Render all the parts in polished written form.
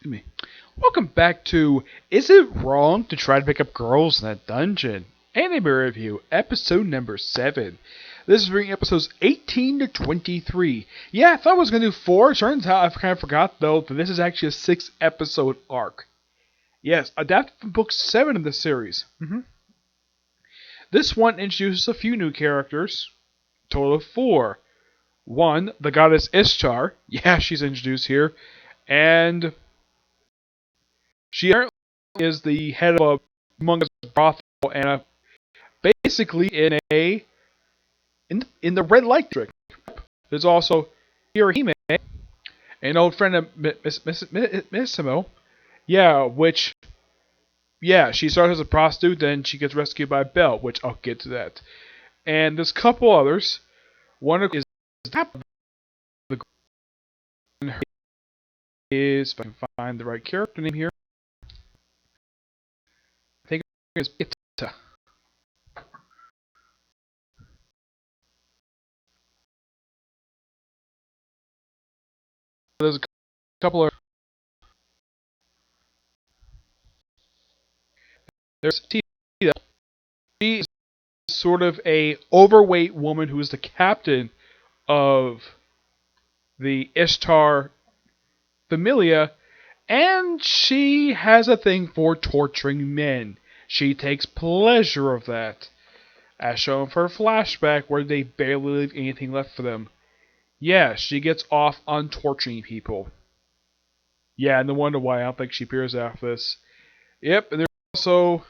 me. Welcome back to Is It Wrong to Try to Pick Up Girls in a Dungeon? Anime Review, episode number 7. This is bringing episodes 18 to 23. Yeah, I thought I was going to do 4. Turns out I kind of forgot, though, that this is actually a 6-episode arc. Yes, adapted from book 7 of the series. This one introduces a few new characters. Total of 4. 1, the goddess Ishtar. Yeah, she's introduced here. And she apparently is the head of a humongous brothel and basically in the red light district. There's also Hirahime, an old friend of Missimo. Yeah, she starts as a prostitute, then she gets rescued by Belle, which I'll get to that. And there's a couple others. One is the is, if I can find the right character name here, I think it's Ita. There's a couple of there's Tita. She is sort of a overweight woman who is the captain of the Ishtar Familia, and she has a thing for torturing men. She takes pleasure of that, as shown for a flashback where they barely leave anything left for them. Yeah, she gets off on torturing people. Yeah, and no wonder why I don't think she appears after this. Yep, and there's also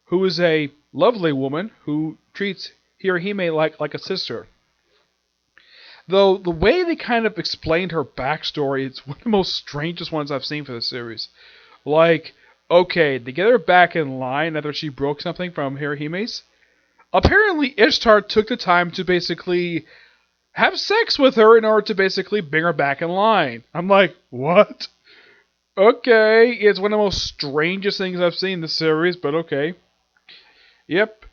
who is a lovely woman who treats Hirahime like a sister. Though the way they kind of explained her backstory is one of the most strangest ones I've seen for the series. Like, okay, they get her back in line after she broke something from Hirahime's. Apparently, Ishtar took the time to basically have sex with her in order to basically bring her back in line. I'm like, what? Okay, it's one of the most strangest things I've seen in the series, but okay. Yep.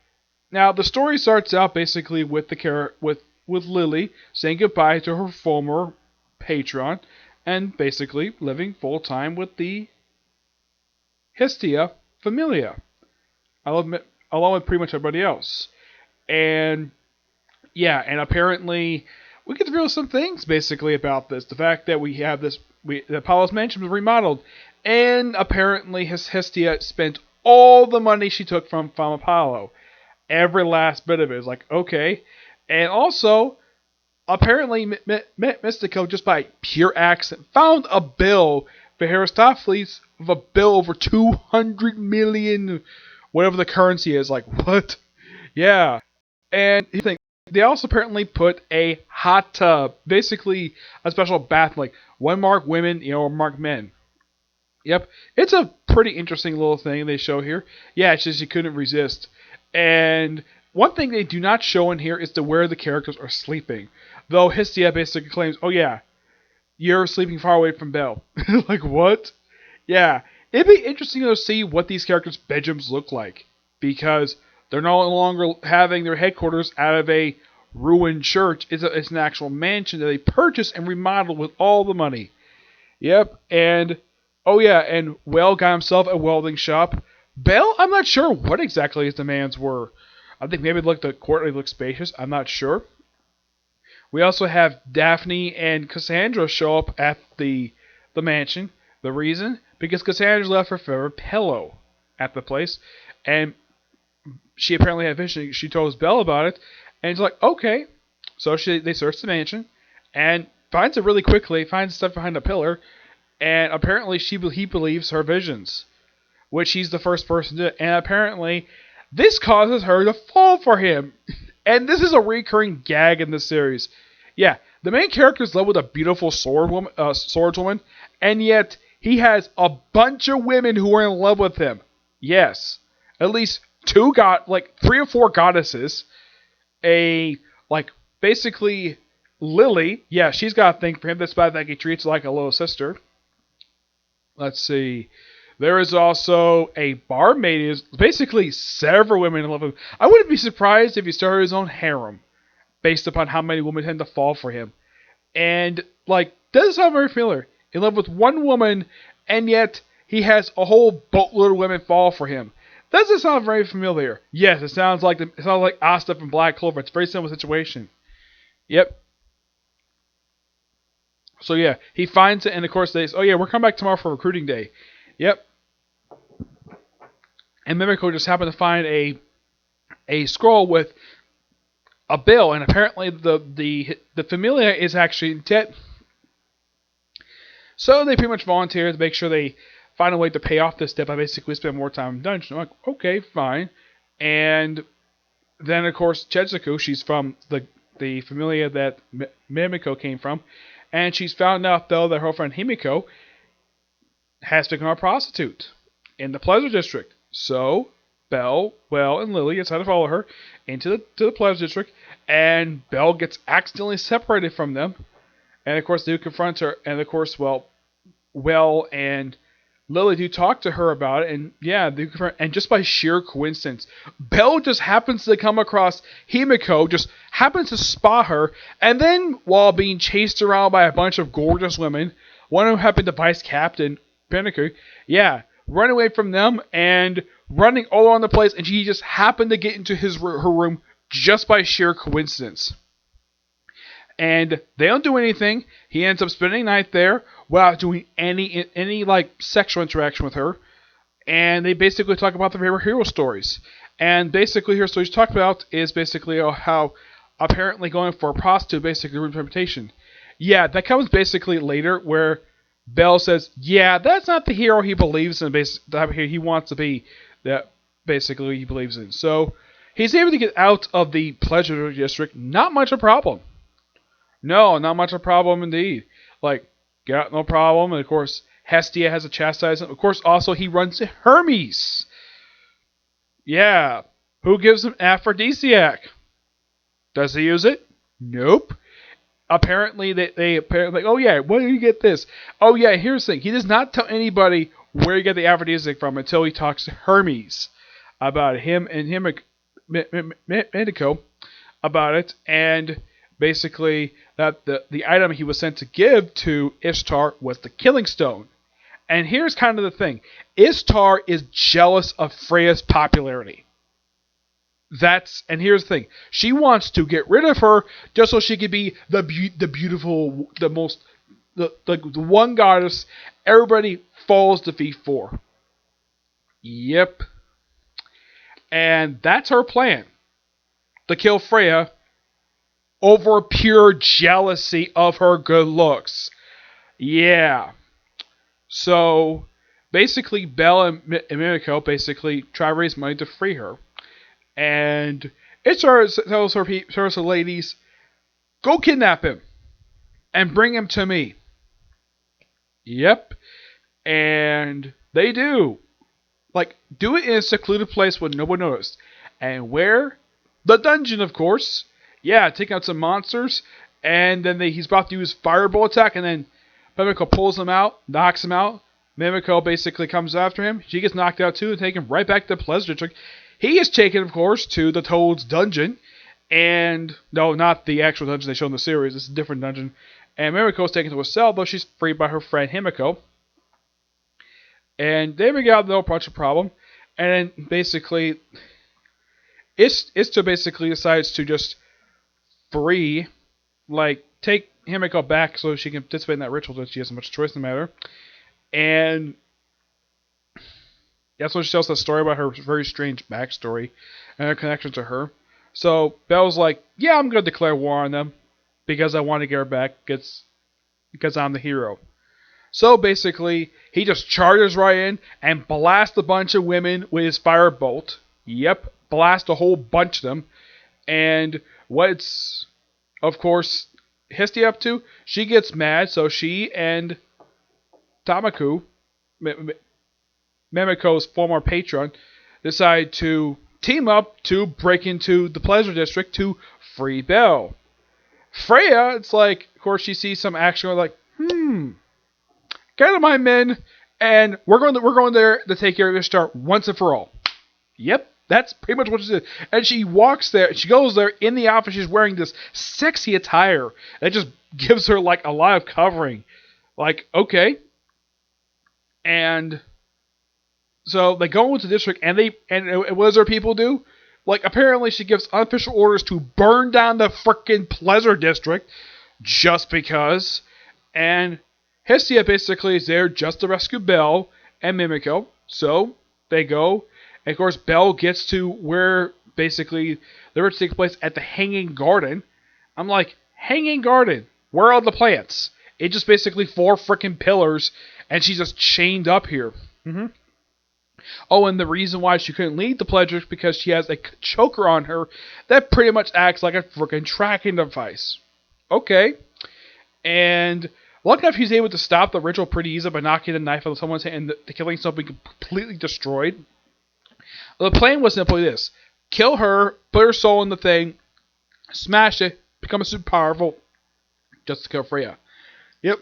Now, the story starts out basically with with Lily saying goodbye to her former patron and basically living full time with the Hestia Familia, along with pretty much everybody else. And yeah, and apparently we get to reveal some things basically about this. The fact that we have this, the Apollo's mansion was remodeled, and apparently Hestia spent all the money she took from Apollo. Every last bit of it is like, okay. And also, apparently, Mystico, just by pure accident, found a bill for Aristophanes of a bill over 200 million, whatever the currency is. Like, what? Yeah. And you think they also apparently put a hot tub, basically a special bath, like one marked women, one marked men. Yep. It's a pretty interesting little thing they show here. Yeah, it's just you couldn't resist. And one thing they do not show in here is to where the characters are sleeping. Though Hestia basically claims, oh yeah, you're sleeping far away from Belle. Like, what? Yeah, it'd be interesting to see what these characters' bedrooms look like. Because they're no longer having their headquarters out of a ruined church. It's an actual mansion that they purchased and remodeled with all the money. Yep, and, oh yeah, and Well got himself a welding shop. Belle, I'm not sure what exactly his demands were. I think maybe the courtyard looked spacious. I'm not sure. We also have Daphne and Cassandra show up at the mansion. The reason? Because Cassandra left her favorite pillow at the place. And she apparently had a vision. She told Belle about it. And she's like, okay. So they search the mansion. And finds it really quickly. Finds stuff behind a pillar. And apparently he believes her visions. Which he's the first person to do. And apparently this causes her to fall for him. And this is a recurring gag in the series. Yeah, the main character is in love with a beautiful swordswoman, and yet he has a bunch of women who are in love with him. Yes, at least 3 or 4 goddesses. Basically Lily. Yeah, she's got a thing for him, despite that he treats her like a little sister. Let's see. There is also a barmaid. Is basically several women in love with him. I wouldn't be surprised if he started his own harem, based upon how many women tend to fall for him. And doesn't sound very familiar. in love with one woman, and yet he has a whole boatload of women fall for him. Does it sound very familiar? Yes, it sounds like Asta from Black Clover. It's a very similar situation. Yep. So yeah, he finds it, and of course they say, "Oh yeah, we're coming back tomorrow for recruiting day." Yep. And Mimiko just happened to find a scroll with a bill, and apparently the familia is actually in debt. So they pretty much volunteer to make sure they find a way to pay off this debt by basically spending more time in dungeon. I'm like, okay, fine. And then of course Chetsuko, she's from the familia that Mimiko came from, and she's found out though that her friend Himiko has become a prostitute in the Pleasure District. So Belle, Well, and Lily decide to follow her into the Pleasure District, and Belle gets accidentally separated from them. And of course, they do confront her, and of course, Well and Lily do talk to her about it, and yeah, they confront, and just by sheer coincidence, Belle just happens to come across Himiko, just happens to spot her, and then while being chased around by a bunch of gorgeous women, one of them happened to Vice Captain Pinnacle, yeah, run away from them and running all around the place, and she just happened to get into her room just by sheer coincidence. And they don't do anything. He ends up spending the night there without doing any like sexual interaction with her. And they basically talk about their favorite hero stories. And basically, hero stories talked about is basically how apparently going for a prostitute basically ruins reputation. Yeah, that comes basically later where Belle says, yeah, that's not the hero he believes in, the type of hero he wants to be, that basically he believes in. So he's able to get out of the Pleasure District, not much a problem. No, not much a problem indeed. Like, got no problem. And of course, Hestia has a chastisement. Of course, also he runs Hermes. Yeah. Who gives him aphrodisiac? Does he use it? Nope. Apparently, they apparently, oh yeah, where do you get this? Oh yeah, here's the thing. He does not tell anybody where you get the aphrodisiac from until he talks to Hermes about it. Him and Mimiko about it, and basically that the item he was sent to give to Ishtar was the Killing Stone. And here's kind of the thing. Ishtar is jealous of Freya's popularity. And here's the thing. She wants to get rid of her just so she could be the beautiful, the one goddess everybody falls to feet for. Yep. And that's her plan. To kill Freya over pure jealousy of her good looks. Yeah. So, basically, Belle and Mimiko basically try to raise money to free her. And it tells her ladies, go kidnap him and bring him to me. Yep. And they do. Like, do it in a secluded place where no one noticed. And where? The dungeon, of course. Yeah, taking out some monsters. And then he's about to use fireball attack. And then Mimiko pulls him out, knocks him out. Mimiko basically comes after him. She gets knocked out too and taken right back to the Pleasure District. He is taken, of course, to the Toad's dungeon. And, no, not the actual dungeon they show in the series. It's a different dungeon. And Mimiko is taken to a cell, though she's freed by her friend Himiko. And they figure out no bunch of problem. And then, basically, Ishtar basically decides to just take Himiko back so she can participate in that ritual that she has much choice in the matter. And that's when she tells the story about her very strange backstory and her connection to her. So Belle's like, yeah, I'm going to declare war on them because I want to get her back because I'm the hero. So basically, he just charges right in and blasts a bunch of women with his firebolt. Yep, blast a whole bunch of them. And what's, of course, Hestia up to? She gets mad, so she and Tamaku, Mimiko's former patron, decide to team up to break into the Pleasure District to free Belle. Freya, it's like, of course, she sees some action. We're like, gather my men, and we're going there to take care of Ishtar once and for all. Yep, that's pretty much what she did. And she walks there, she goes there in the outfit. She's wearing this sexy attire that just gives her like a lot of covering. Like, okay. And so they go into the district, and what does our people do? Like, apparently she gives unofficial orders to burn down the frickin' Pleasure District just because. And Hestia basically is there just to rescue Belle and Mimiko. So they go. And of course, Belle gets to where basically the ritual takes place at the Hanging Garden. I'm like, Hanging Garden? Where are the plants? It's just basically 4 frickin' pillars, and she's just chained up here. Oh, and the reason why she couldn't leave the Pleasure is because she has a choker on her that pretty much acts like a freaking tracking device. Okay. And lucky enough, he's able to stop the ritual pretty easily by knocking the knife out of someone's hand and the killing something completely destroyed. The plan was simply this. Kill her, put her soul in the thing, smash it, become super powerful, just to kill Freya. Yep.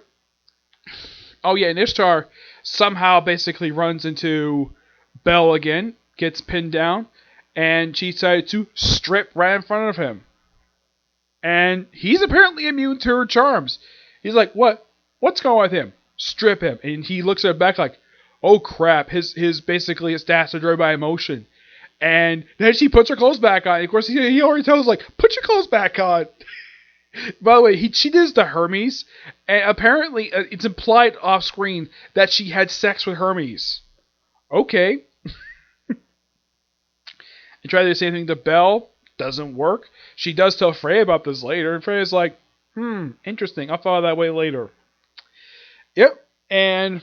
Oh yeah, and Ishtar somehow basically runs into Belle again, gets pinned down, and she decided to strip right in front of him. And he's apparently immune to her charms. He's like, what? What's going on with him? Strip him. And he looks at her back like, oh crap, his stats are driven by emotion. And then she puts her clothes back on. And of course, he already tells her, like, put your clothes back on. By the way, she does the Hermes, and apparently it's implied off screen that she had sex with Hermes. Okay. And try to do the same thing to Belle. Doesn't work. She does tell Freya about this later, and Freya's like, interesting. I'll follow that way later. Yep. And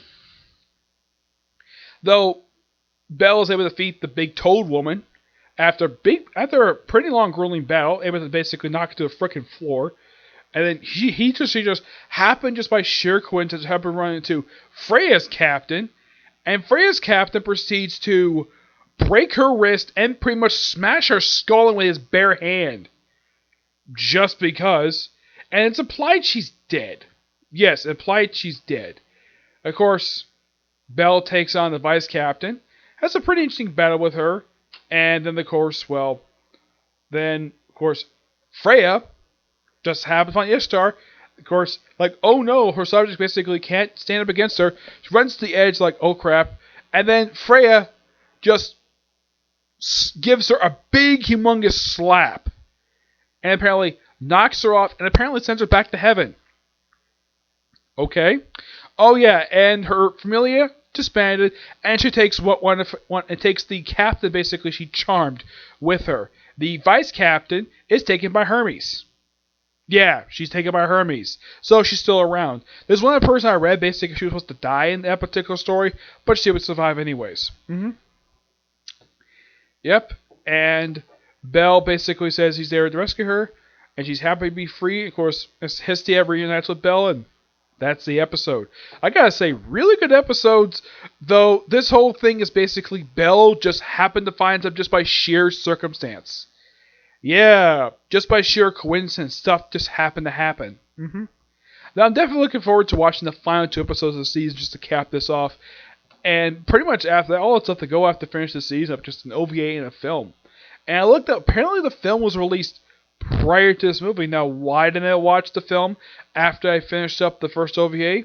though Belle is able to defeat the big toad woman after a pretty long grueling battle, able to basically knock it to the frickin' floor. And then she just happened, just by sheer coincidence, to run into Freya's captain. And Freya's captain proceeds to break her wrist and pretty much smash her skull in with his bare hand. Just because. And it's implied she's dead. Yes, implied she's dead. Of course, Belle takes on the vice captain. Has a pretty interesting battle with her. And then, of course, Freya just happens to find Ishtar. Of course, like, oh no, her subject basically can't stand up against her. She runs to the edge like, oh crap. And then Freya just gives her a big, humongous slap. And apparently knocks her off and apparently sends her back to heaven. Okay. Oh yeah, and her familia disbanded, and she takes it takes the captain basically she charmed with her. The vice captain is taken by Hermes. Yeah, she's taken by Hermes. So she's still around. There's one other person I read, basically she was supposed to die in that particular story, but she would survive anyways. Yep. And Belle basically says he's there to rescue her, and she's happy to be free. Of course, Hestia reunites with Belle, and that's the episode. I gotta say, really good episodes, though this whole thing is basically Belle just happened to find them just by sheer circumstance. Yeah, just by sheer coincidence, stuff just happened to happen. Now, I'm definitely looking forward to watching the final 2 episodes of the season just to cap this off. And pretty much after that, all the stuff to go after finish the season of just an OVA and a film. And I looked up, apparently the film was released prior to this movie. Now, why didn't I watch the film after I finished up the first OVA?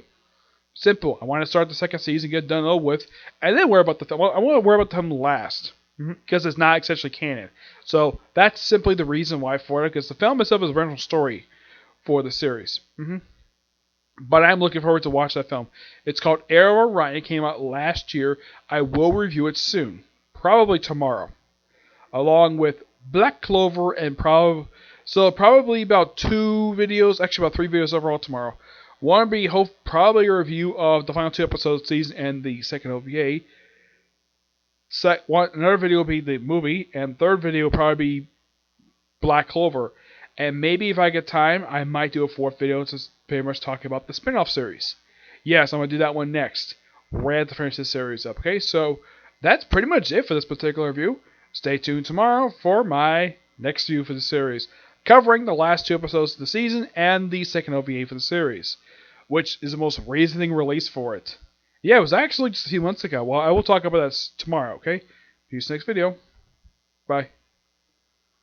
Simple. I want to start the second season, get it done over with, and then worry about the film. Well, I want to worry about the film last. Because it's not essentially canon. So that's simply the reason why for it, because the film itself is the original story for the series. But I'm looking forward to watch that film. It's called Heir of Orion. It came out last year. I will review it soon. Probably tomorrow. Along with Black Clover and probably about 2 videos, actually about 3 videos overall tomorrow. One will be probably a review of the final 2 episodes of the season and the second OVA. Another video will be the movie, and third video will probably be Black Clover. And maybe if I get time, I might do a 4th video just pretty much talking about the spin-off series. Yes, I'm going to do that one next. Right to finish this series up. Okay, so that's pretty much it for this particular review. Stay tuned tomorrow for my next review for the series, covering the last 2 episodes of the season and the second OVA for the series, which is the most recent release for it. Yeah, it was actually just a few months ago. Well, I will talk about that tomorrow, okay? See you next video. Bye.